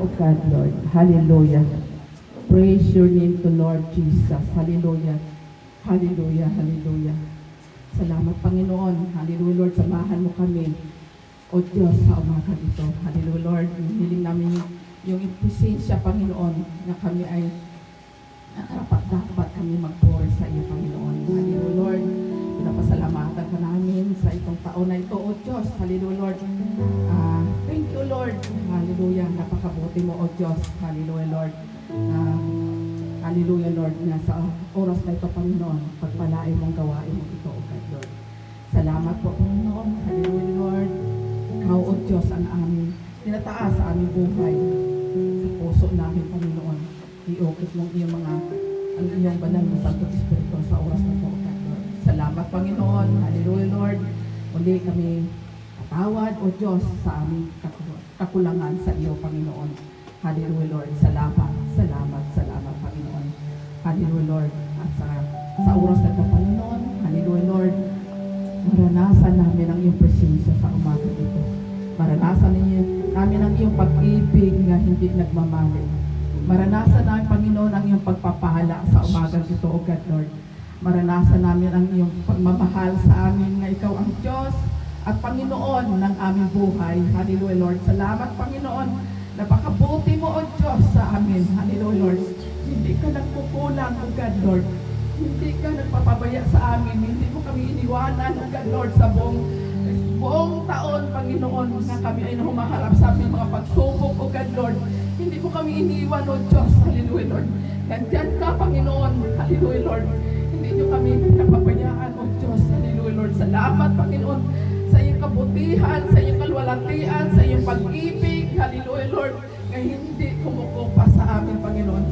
O God, Lord. Hallelujah. Praise your name to Lord Jesus. Hallelujah. Hallelujah. Hallelujah. Salamat, Panginoon. Hallelujah, Lord. Samahan mo kami, O Diyos, sa umaga ito. Hallelujah, Lord. Hiling namin yung presensya, Panginoon, na kami ay dapat kami magpuri sa iyo, Panginoon. Hallelujah, Lord. Pinapasalamatan ka namin sa itong taon na ito, O Diyos. Hallelujah, Lord. Thank you, Lord. Hallelujah. Napakabuti mo, O Diyos. Hallelujah, Lord. Hallelujah, Lord. Na sa oras na ito, Panginoon, pagpalain mong gawain mo ito, O God, Lord. Salamat po, Panginoon. Hallelujah, Lord. Ikaw, O Diyos, ang aming tinataas sa aming buhay. Sa puso namin, Panginoon. Iukit mong ang iyong banal na Santo Espiritu sa oras na ito, O God, Lord. Salamat, Panginoon. Hallelujah, Lord. Muli kami patawad, O Diyos, sa aming kakulangan sa iyo, Panginoon. Hallelujah, Lord. Salamat, salamat, salamat, Panginoon. Hallelujah, Lord. At sa oras na ito, Panginoon, hallelujah, Lord, maranasan namin ang iyong presensya sa umaga ito. Maranasan namin ang iyong pag-ibig na hindi nagmamalit. Maranasan namin, Panginoon, ang iyong pagpapahala sa umaga ito, O God, Lord. Maranasan namin ang iyong pagmamahal sa amin na ikaw ang Diyos at Panginoon ng aming buhay. Hallelujah, Lord. Salamat, Panginoon. Napakabuti mo, O Diyos, sa amin. Hallelujah, Lord. Hindi ka nagkukulang, O God, Lord. Hindi ka nagpapabaya sa amin. Hindi mo kami iniwanan, O God, Lord, sa buong taon, Panginoon, na kami ay humaharap sa aming mga pagsubok, O God, Lord. Hindi mo kami iniwan, O Diyos. Hallelujah, Lord. Nandiyan ka, Panginoon. Hallelujah, Lord. Hindi nyo kami napabayaan, O Diyos. Hallelujah, Lord. Salamat, Panginoon, sa iyong kabutihan, sa iyong kalwalatian, sa iyong pag-ibig. Hallelujah, Lord. Ngayon hindi kumukupa sa amin, Panginoon.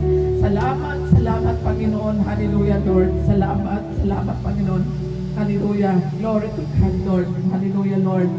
Salamat, salamat, Panginoon. Hallelujah, Lord. Salamat, salamat, Panginoon. Hallelujah. Glory to God, Lord. Hallelujah, Lord.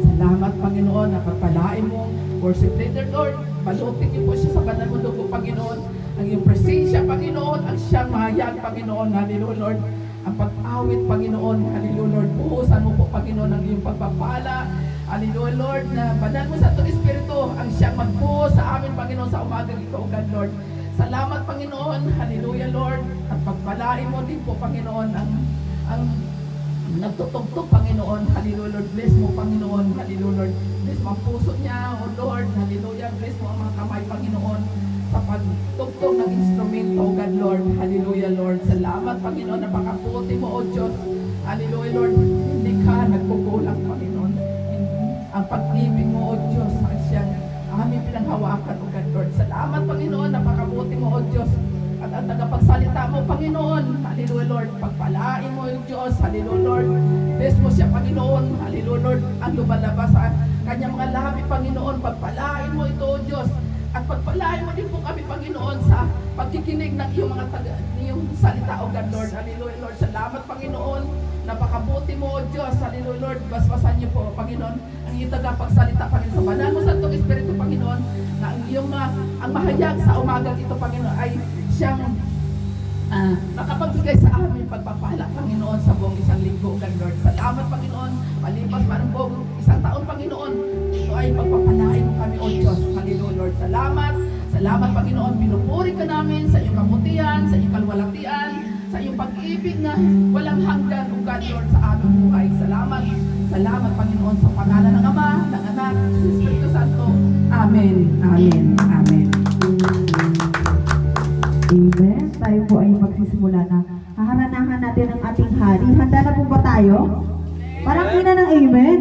Salamat, Panginoon. Napapalain mo. Worship leader, Lord. Balutin niyo po siya sa banal mo dugo, Panginoon. Ang iyong presensya, Panginoon. Ang siyang mahayag, Panginoon. Hallelujah, Lord. Ang pag-awit, Panginoon. Hallelujah, Lord. Buhusan mo po, Panginoon, ang iyong pagpapala. Hallelujah, Lord. Na banal mo sa itong Espiritu. Ang siyang magbuhos sa amin, Panginoon, sa umagang ito, O God, Lord. Salamat, Panginoon. Hallelujah, Lord. At pagpalain mo din po, Panginoon, ang nagtutugtog, Panginoon. Hallelujah, Lord. Bless mo, Panginoon. Hallelujah, Lord. Bless mo ang puso niya, O Lord. Hallelujah. Bless mo ang mga kamay, Panginoon, sa pagtugtog ng instrumento, O God, Lord. Hallelujah, Lord. Salamat, Panginoon. Napakabuti mo, O Diyos. Hallelujah, Lord. Hindi ka nagkukulang, Panginoon. Ang pag-ibig mo, O Diyos, ang siyang aming pinanghawakan, O God, Lord. Salamat, Panginoon. Napakabuti mo, O Diyos. At ang tagapagsalita mo, Panginoon. Hallelujah, Lord. Pagpalain mo, O Diyos. Hallelujah, Lord. Bless mo siya, Panginoon. Hallelujah, Lord. Ang lumalabas sa kanyang mga labi, Panginoon. Pagpalain mo ito, O Diyos. At pagpalain mo din po kami, Panginoon, sa pagkikinig ng iyong mga iyong salita, O God, Lord. Hallelujah, Lord. Salamat, Panginoon. Napakabuti mo, O Diyos. Hallelujah, Lord. Basbasan niyo po, Panginoon, ang iyong tagapagsalita, Panginoon. Sa banal mo sa itong Espiritu, Panginoon, na ang iyong ang mahayag sa umagang ito, Panginoon, ay siyang nakapagbigay sa amin pagpapala, Panginoon, sa buong isang linggo, O God, Lord. Salamat, Panginoon. Malipas pa ng buong isang taon, Panginoon. Ito ay pagpapalain mo kami, O Diyos. Hallelujah, Lord. Salamat. Salamat, Panginoon. Pinupuri ka namin sa iyong kabutihan, sa iyong kalwalatian, sa iyong pag-ibig na walang hanggan, O God, Lord, sa aming buhay. Salamat. Salamat, Panginoon, sa pangalan ng Ama, ng Anak, sa Espiritu Santo. Amen. Amen. Amen. Amen. Tayo po ay magsisimula na. Haharanahan natin ang ating hari. Handa na po ba tayo? Parang ina ng amen.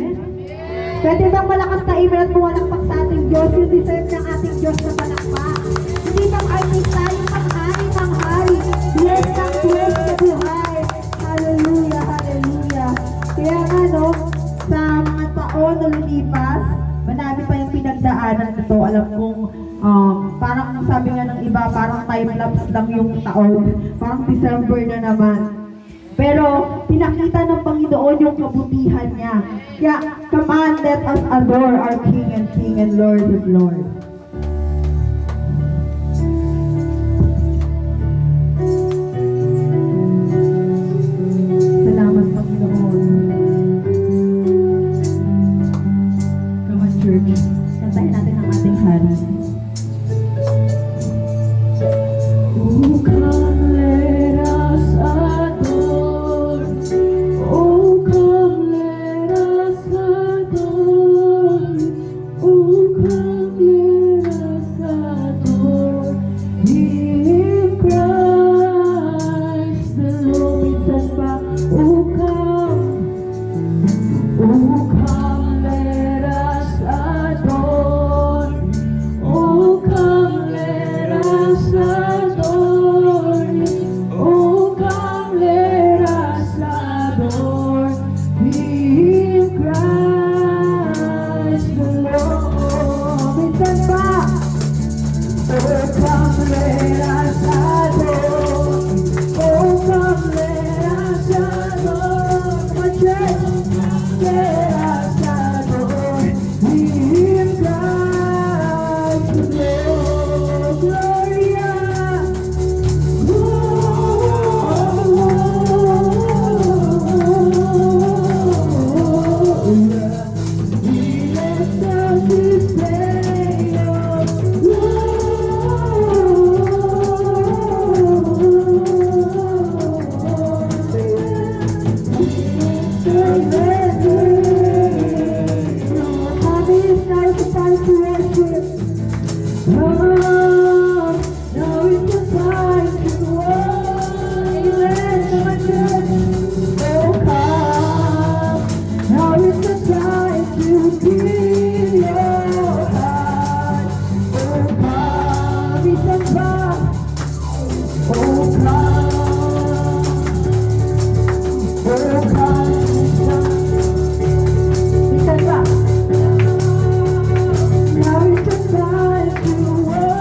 Pwede bang malakas na amen at pumalakpak sa ating Diyos? You deserve ng ating Diyos na palakpak. Hindi bang artista, yung panghari ng hari. Bless ng bless na buhay. Hallelujah, hallelujah. Kaya nga no, sa mga taon na lumipas, marami pa yung pinagdaanan nito. Alam kong parang sabi nga ng iba, parang time-lapse lang yung taon. Parang December na naman. Pero pinakita ng Panginoon yung kabutihan niya. Kaya, come on, let us adore our King and Lord of Lords. Salamat, Panginoon. Come on, church. Kantahin natin ang ating hari. Oh, now is the time to walk. Amen. Come on, church. Oh, come. Now is the time to give your heart. Oh, come. Isang pa. Oh, come. Oh, come. Isang pa. Now is the time to worship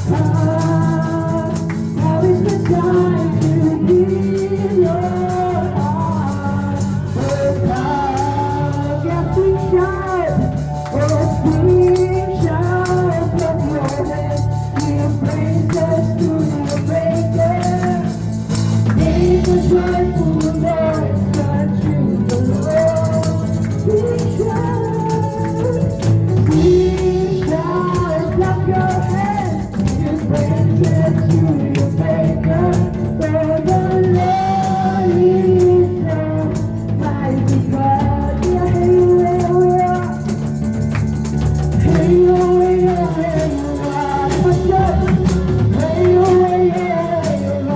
God. Now is the time to give your heart. Oh God, yes we shout, oh sing shout from your hands, give praises to your Maker. Sing the joyful noise unto the Lord. We shout, clap your hands, give praises to your Maker. For the Lord is the mighty God. Yeah, hey, hey, hey, hey, what's up? Hey, hey, hey, hey,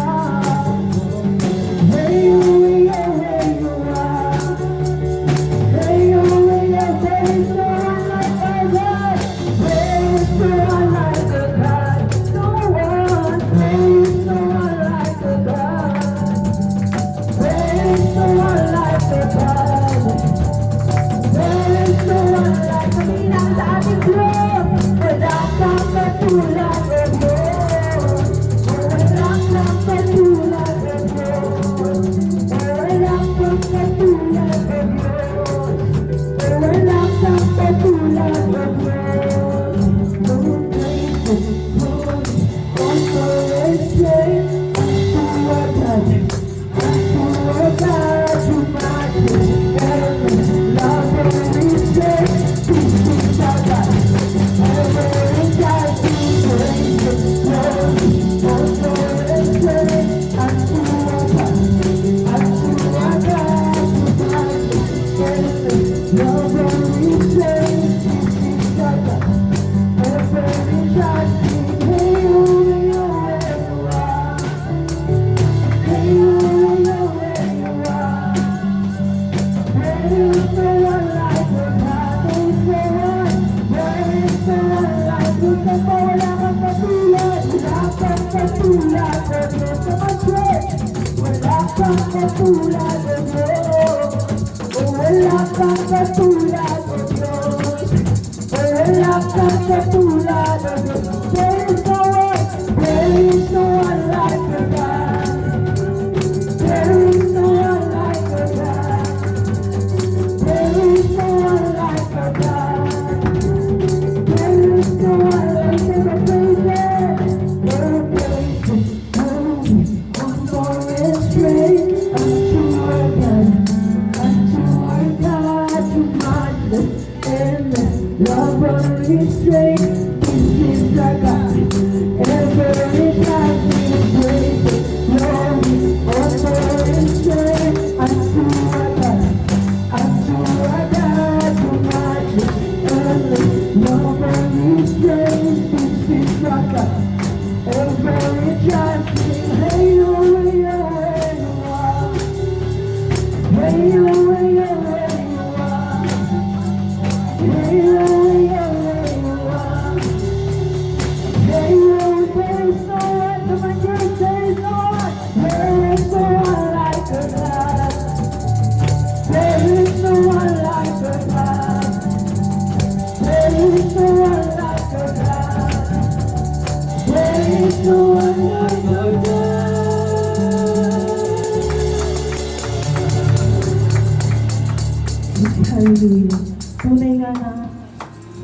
Hallelujah. Tunay nga na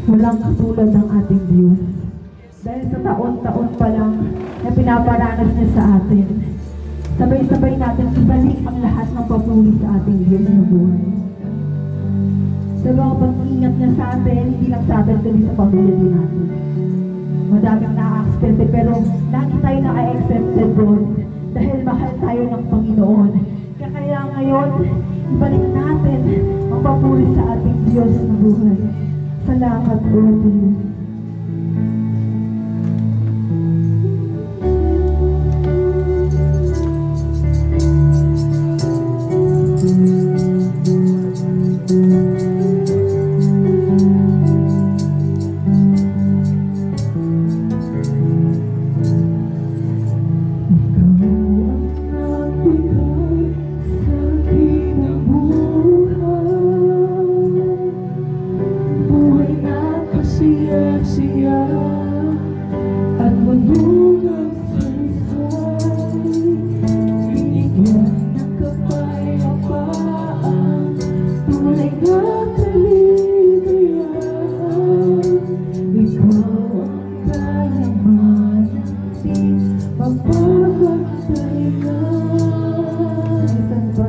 walang katulad ng ating Diyos. Dahil sa taon-taon pa lang na pinaparanas niya sa atin, sabay-sabay natin ibalik ang lahat ng papuri sa ating Diyos na buhay. Sa mga pag-ingat niya sa atin, hindi lang sa atin, kundi sa pamilya din natin. Madaming na-accepted, pero lagi tayo na-accepted doon dahil mahal tayo ng Panginoon. Kaya ngayon, ibalik natin ang papuri sa ating Diyos na buhay. Sa Salamat po, Diyos. Buhay na kasiya-siya at mundo ng saysay, binigyan ng kapayapaan, tunay na kaligayahan. Ikaw ang kayamanan, di mapapagsayan. Minsan pa,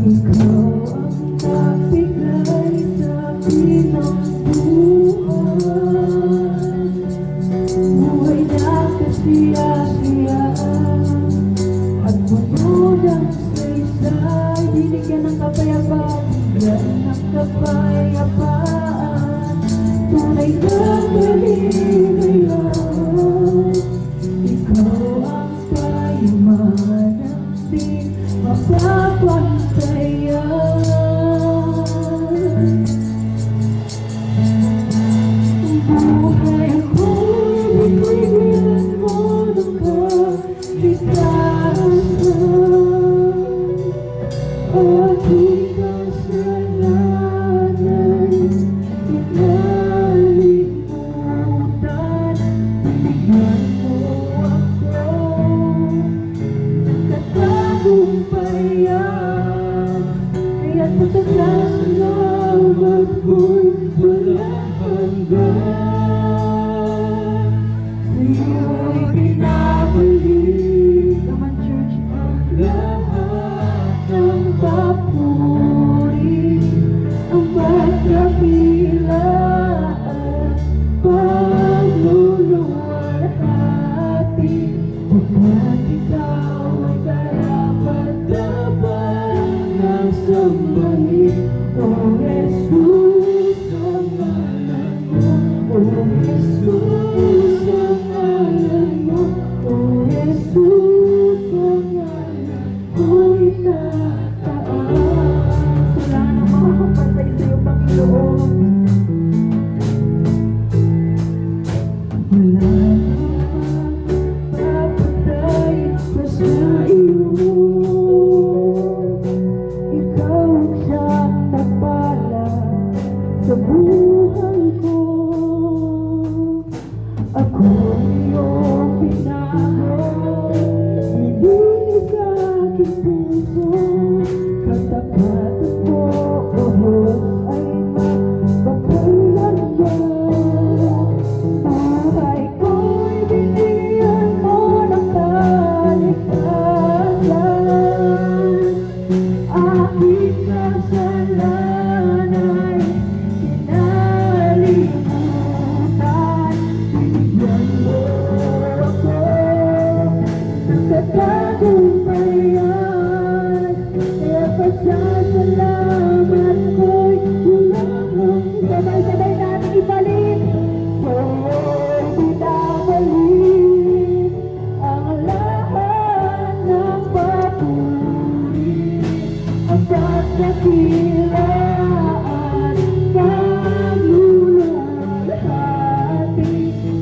Ikaw ang nagbigay sa akin ng buhay. Buhay na kasiya-siya at puno ng saysay, binigyan ng kapayapaan, binigyan ng kapayapaan, tunay na kaligayahan. Ikaw ang kayamanan, di mapapantayan. Buhay ko'y binigyan mo ng kaligtasan, aking kasalanan inalimutan. Binigyan mo ako katagumpayan, kaya't pasasalamat ko'y walang hanggan. Sa'yo'y pinabalik naman church, ang lahat ng papuri, ang pagkakila at pagluluwalhati, pagkat ikaw ay karapat-dapat ng sambahin. O Jesus, ang ngalan mo. O Jesus, ang ngalan mo. O Jesus, ang ngalan mo itataas. wala nang makakapantay sa'yo, Panginoon. Wala nang mapatay pa sa iyo. Ikaw ang siyang nagpala sa buhay ko. Ako iyong pinahal, ibig sa aking puso. Katapatan mo, O Diyos, ay magpakailanman. Buhay ko'y binigyan mo ng kaligtasan, aking kasalanan ay inalimutan. Binigyan mo ako ng katagumpayan, kaya pasasalamat ko'y walang hanggan. Sabay-sabay natin ibalik. Sa'yo'y binabalik ang lahat ng papuri, ang pagkakilaan, pagluluwalhati,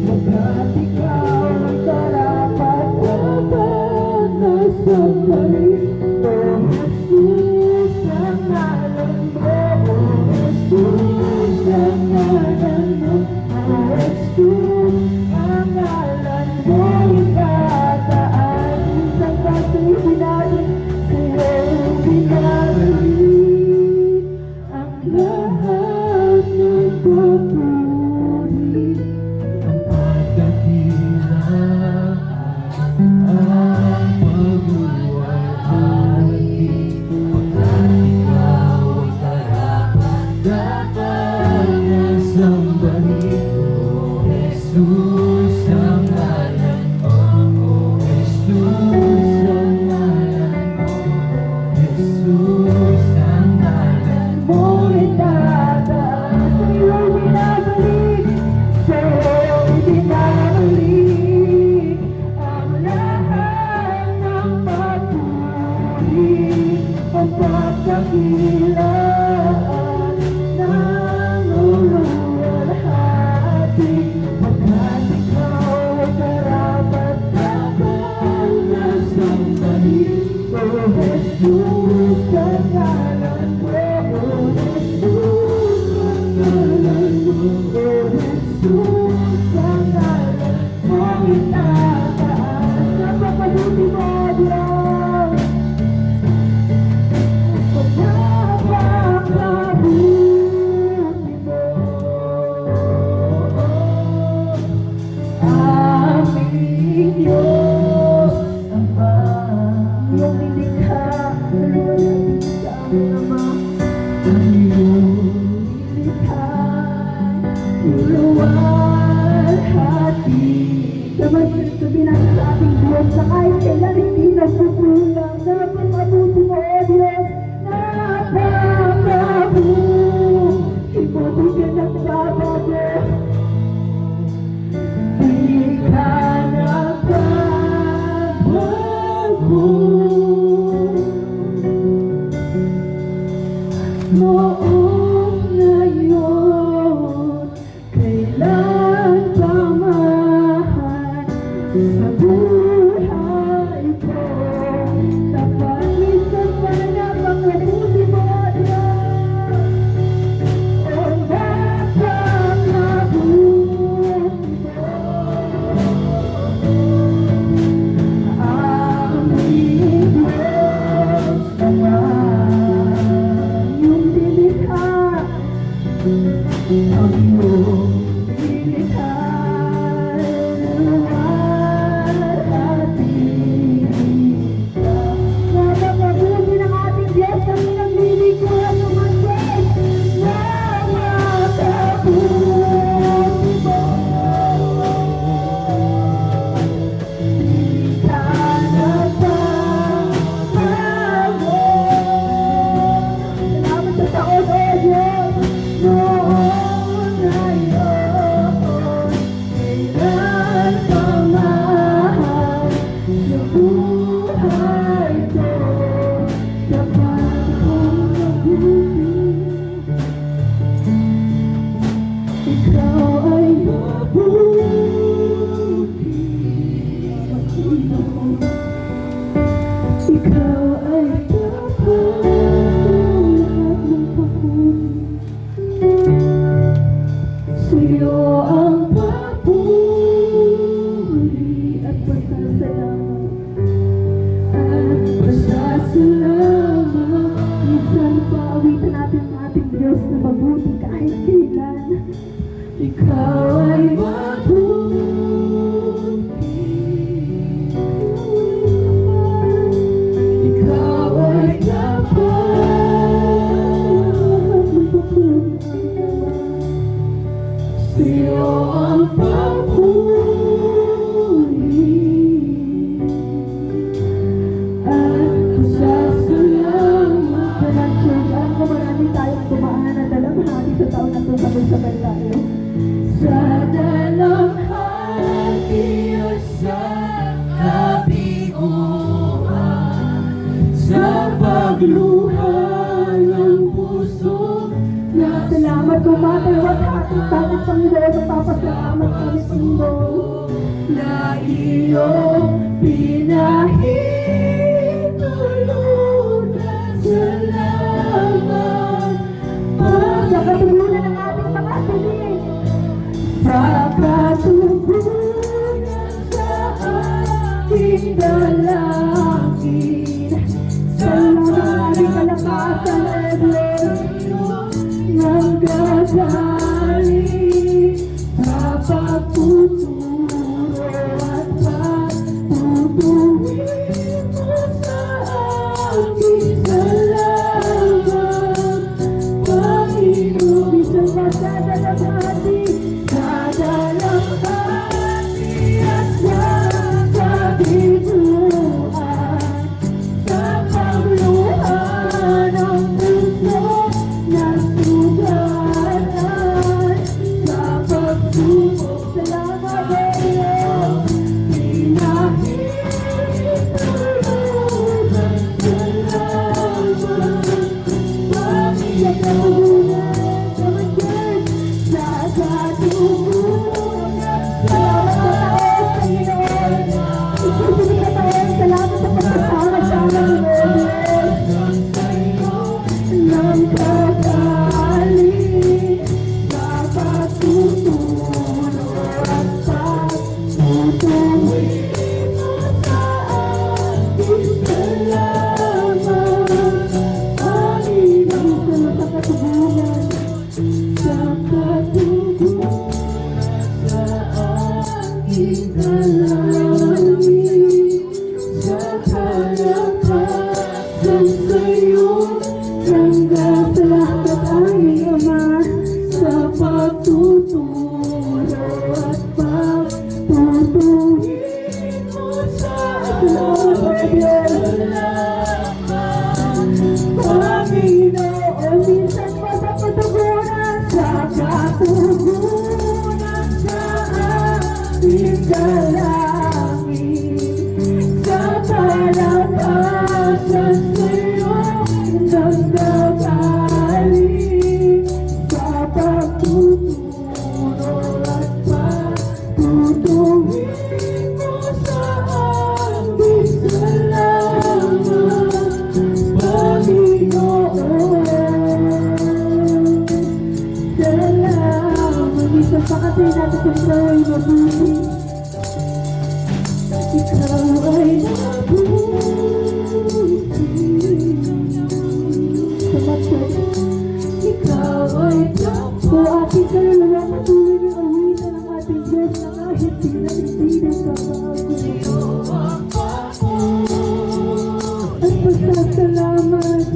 pagkat ikaw ang karapat-dapat na sambahin. O Jesus, ang ngalan mo. O Jesus, ang ngalan mo. O Jesus, ang ngalan mo itataas. Minsan kasi natin sa'yo binabalik ang lahat ng papuri, ang pagkakilaan, ang pagluwalhati, pagkat ikaw ay karapat-dapat na sambahin. O Jesus, ang ngalan mo. O Jesus, ang ngalan mo. Jesus, ang ngalan Jesus, ang ngalan mo itataas. Napakabuti mo, Diyos. Napakabuti mo. Aming Diyos, Ama, iyong nilikha, luwalhati sa aming Ama. Ang iyong nilikha, luwalhati. Dapat sabihin natin sa ating Diyos na kahit kailan hindi nagkukulang. Napakabuti mo, O Diyos. Napakabuti mo, di ka nagbabago. Di ka nagbabago. Noong ngayon, kailan pa man sa buhay ko, tapat minsan pa napakabuti mo, Diyos. O napakabuti mo. Aming Diyos, Ama, iyong nilikha, ang iyong nilikha, luwalhati ka. Napakabuti ng ating Diyos, kami naglilingkuran ng mga Diyos. Napakabuti mo. Di ka nagbabago. Salamat sa taon, O Diyos. Noong ngayon, kailan pa man sa buhay ko, dapat kong mabuti. Ikaw ay mabuti. Ikaw ay dapat lahat ng papuri. Sa'yo ang papuri at pasasalamat. At pasasalamat. Minsan paawitan natin ang ating Diyos na mabuti kahit kailan. Ikaw ay mabuti. Ikaw ay dapat magpapuri. Sa'yo ang papuri at pasasalamat. Salamat, Church. Alam ko marami tayong dumaan na dalamhati sa taon na ito. Sabay-sabay tayo. Sa dalamhati o sa kabiguan, sa pagluha ng puso na salamat tumatawag ating tangat Panginoon. Magpapasalamat kami, Panginoon, na iyong pinahintulutan. Salamat sa katulunan ng ating mga tinig, sa katulunan sa ating dalangin, sa maraming kalakasan at blessing ng gagaling sa pagtuturo at pagtutuwid mo sa aking salamat, Panginoon. Minsan pa sa dalamhati at sa kabiguan, sa pagluha ng puso na sugatan, sa pagsubok. Salamat, Diyos. Pinahintulutan. Salamat. Panginoon, katulunan naman, Diyos. katugunan sa katugunan sa aking dalangin, sa kalakasan sa'yo, Hanggang salamat aming Ama sa pagtuturo at pagtutuhin mo sa akin. Panginoon, minsan pa sa katugunan, sa katugunan sa ating dalangin, sa kalakasan sa'yo, nagdagaling sa pagtuturo at pagtutuhin mo sa aking salamat, Panginoon. Salamat. Minsan pa kasi natin sa buhay mabuti. Ikaw ay mabuti. Ikaw ay takbo, aking kaluluwa, patuloy ng awitan ng ating Diyos na kahit pinalipinan ka bago. At pasasalamat,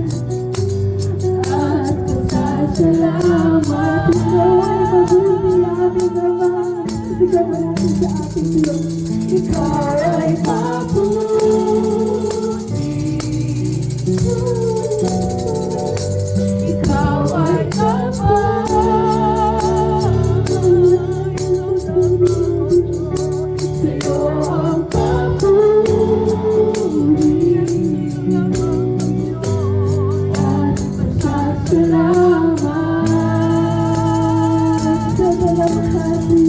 ikaw ay mabuti aming Ama. Ikaw ay natin sa ating Diyos. Ikaw ay mabuti. Ikaw ay kapag sa'yo ang papuri at pasasalamat sa dalamhati.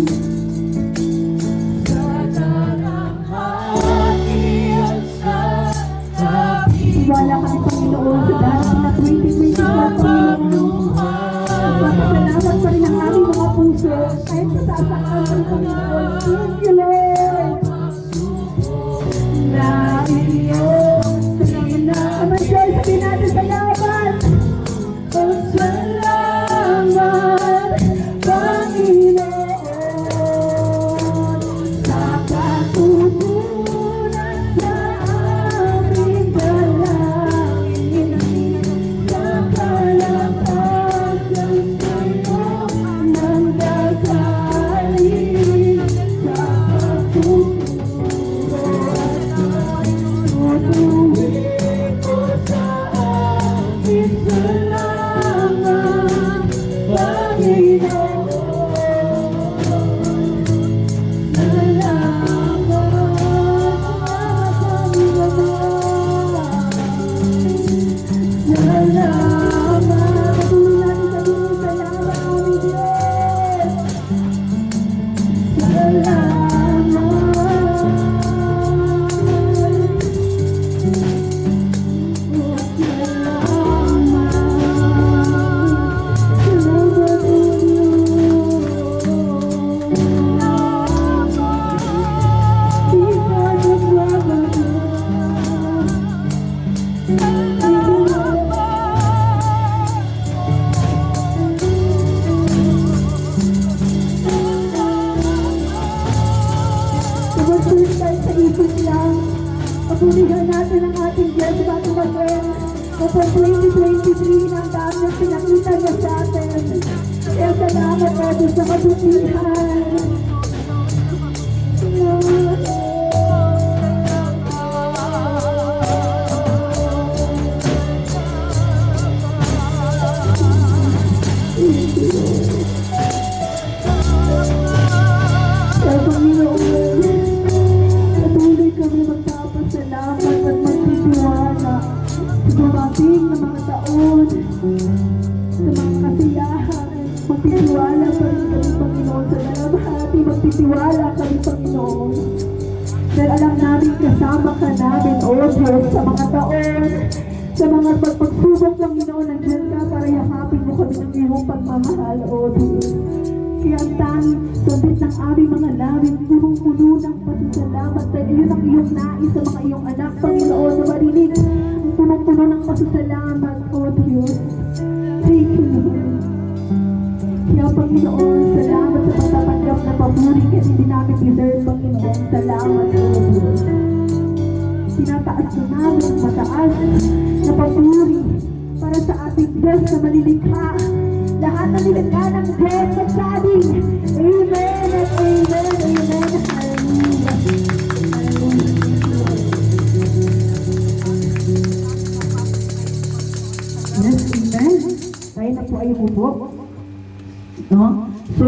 Wala kami Panginoon sa darating na 2024, Panginoon. Magpapasalamat pa rin ang aming mga puso kahit nasasaktan kami, Panginoon. Thank you, Lord. Na iyong salamat, Diyos, sabihin natin salamat. Oh, salamat, Panginoon, sa katugunan sa aming dalangin, sa kalakasan sa'yo ng dagaling, sa pagtuturo at pagtutuhin mo sa aking salamat, Panginoon. Patuloy natin ang ating Diyos bago mag-end. Kapag 2023 ng dami ang pinakita niya sa atin. Kaya salamat natin sa kabutihan. Kaya Panginoon, patuloy kami magpapasalamat at magtitiwala sa dumating na mga taon, sa mga kasiyahan. Magtitiwala pa rin kami, Panginoon, sa dalamhati. Magtitiwala kami, Panginoon. Dahil alam namin kasama ka namin, O Diyos, sa mga taon, sa mga pagpagsubok, Panginoon, nandiyan ka para yakapin mo kami ng iyong pagmamahal, O Diyos. Kaya ang tanging sabit ng aming mga labi, punong-puno ng pasasalamat dahil yun ang iyong nais sa mga iyong anak, Panginoon, na marinig ang punong-puno ng pasasalamat, O Diyos. Thank you, Lord. Kaya Panginoon, salamat sa pagtatanggap na papuri kasi hindi namin deserve, Panginoon. Salamat, Lord. Tinataas ko namin ang mataas na papuri para sa ating Diyos na malilikha. Lahat na nilikha ng Diyos magsabi, Amen at Amen, Amen. Hallelujah. Yes, amen. Tayo na po ay umupo. No? So,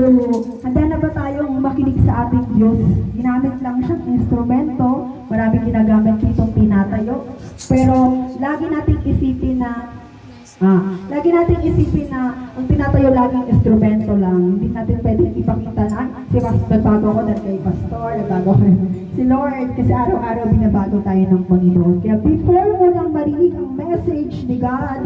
handa na ba tayong makinig sa ating Diyos? Ginamit lang siyang instrumento. Maraming ginagamit itong tinatayo. Pero, lagi nating isipin na ang tinatayo laging instrumento lang. Hindi natin pwedeng ipakita na si Pastor, nagbago ako dahil kay Pastor, nagbago ako si Lord, kasi araw-araw binabago tayo ng Panginoon. Kaya before mo lang marinig ang message ni God,